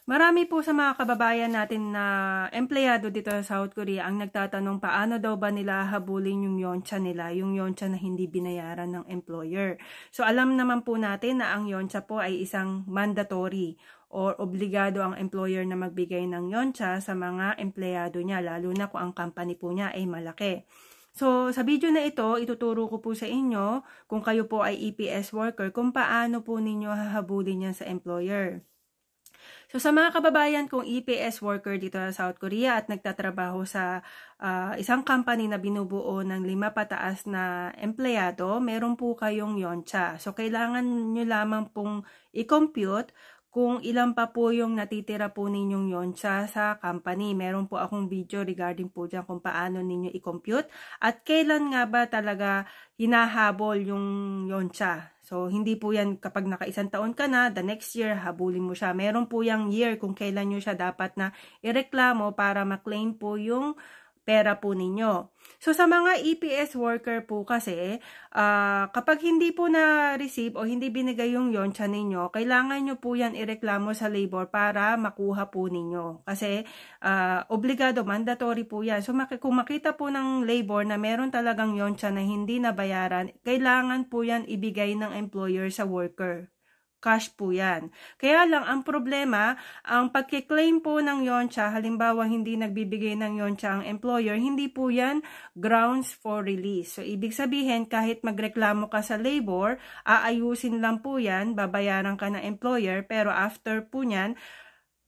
Marami po sa mga kababayan natin na empleyado dito sa South Korea ang nagtatanong paano daw ba nila habulin yung yoncha nila, yung yoncha na hindi binayaran ng employer. So alam naman po natin na ang yoncha po ay isang mandatory or obligado ang employer na magbigay ng yoncha sa mga empleyado niya, lalo na kung ang company po niya ay malaki. So, sa video na ito, ituturo ko po sa inyo kung kayo po ay EPS worker kung paano po ninyo hahabulin yan sa employer. So sa mga kababayan kong EPS worker dito sa South Korea at nagtatrabaho sa isang company na binubuo ng 5 pataas na empleyado, meron po kayong yoncha. So kailangan nyo lamang pong i-compute kung ilan pa po yung natitira po ninyong yoncha sa company. Meron po akong video regarding po dyan kung paano ninyo i-compute at kailan nga ba talaga hinahabol yung yoncha. So, hindi po yan kapag naka-1 taon ka na, the next year, habulin mo siya. Meron po yung year kung kailan nyo siya dapat na ireklamo para maklaim po yung pera po ninyo. So, sa mga EPS worker po kasi, kapag hindi po na-receive o hindi binigay yung yoncha ninyo, kailangan nyo po yan ireklamo sa labor para makuha po ninyo. Kasi, obligado, mandatory po yan. So, kung makita po ng labor na meron talagang yoncha na hindi nabayaran, kailangan po yan ibigay ng employer sa worker. Cash po yan. Kaya lang, ang problema, ang pagkiklaim po ng yoncha, halimbawa hindi nagbibigay ng yoncha ang employer, hindi po yan grounds for release. So, ibig sabihin, kahit magreklamo ka sa labor, aayusin lang po yan, babayaran ka ng employer, pero after po nyan,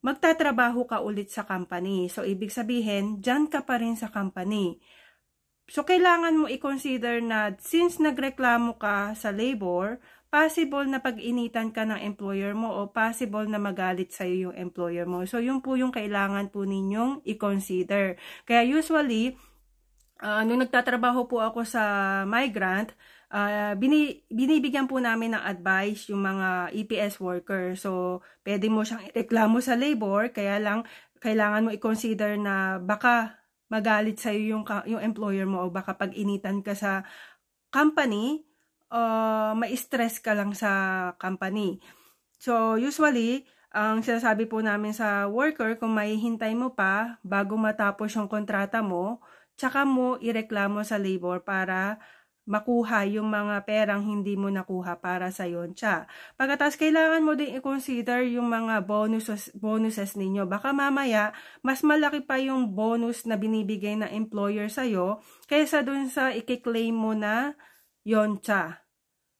magtatrabaho ka ulit sa company. So, ibig sabihin, dyan ka pa rin sa company. So, kailangan mo i-consider na since nagreklamo ka sa labor, possible na pag-initan ka ng employer mo o possible na magalit sa'yo yung employer mo. So, yun po yung kailangan po ninyong i-consider. Kaya usually, nung nagtatrabaho po ako sa migrant, binibigyan po namin ng advice yung mga EPS worker. So, pwede mo siyang ireklamo sa labor, kaya lang kailangan mo i-consider na baka magalit sa'yo yung employer mo o baka pag-initan ka sa company, ma-stress ka lang sa company. So, usually, ang sinasabi po namin sa worker, kung mahihintay mo pa bago matapos yung kontrata mo, tsaka mo ireklamo sa labor para makuha yung mga perang hindi mo nakuha para sa yoncha. Pagkatapos, kailangan mo din i-consider yung mga bonuses ninyo. Baka mamaya, mas malaki pa yung bonus na binibigay ng employer sa'yo kaysa dun sa i-claim mo na yoncha.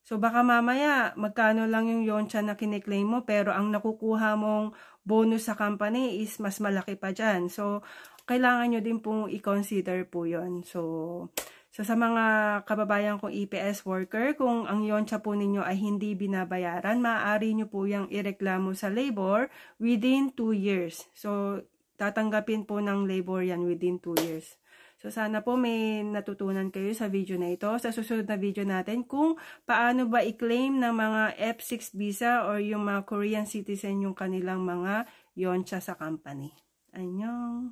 So, baka mamaya, magkano lang yung yoncha na kiniklaim mo, pero ang nakukuha mong bonus sa company is mas malaki pa dyan. So, kailangan nyo din pong i-consider po yon. So, sa mga kababayan kong EPS worker, kung ang yoncha po ninyo ay hindi binabayaran, maaari nyo po yung ireklamo sa labor within 2 years. So, tatanggapin po ng labor yan within 2 years. So, sana po may natutunan kayo sa video na ito. Sa susunod na video natin kung paano ba i-claim ng mga F6 visa or yung mga Korean citizen yung kanilang mga yoncha sa company. Annyeong!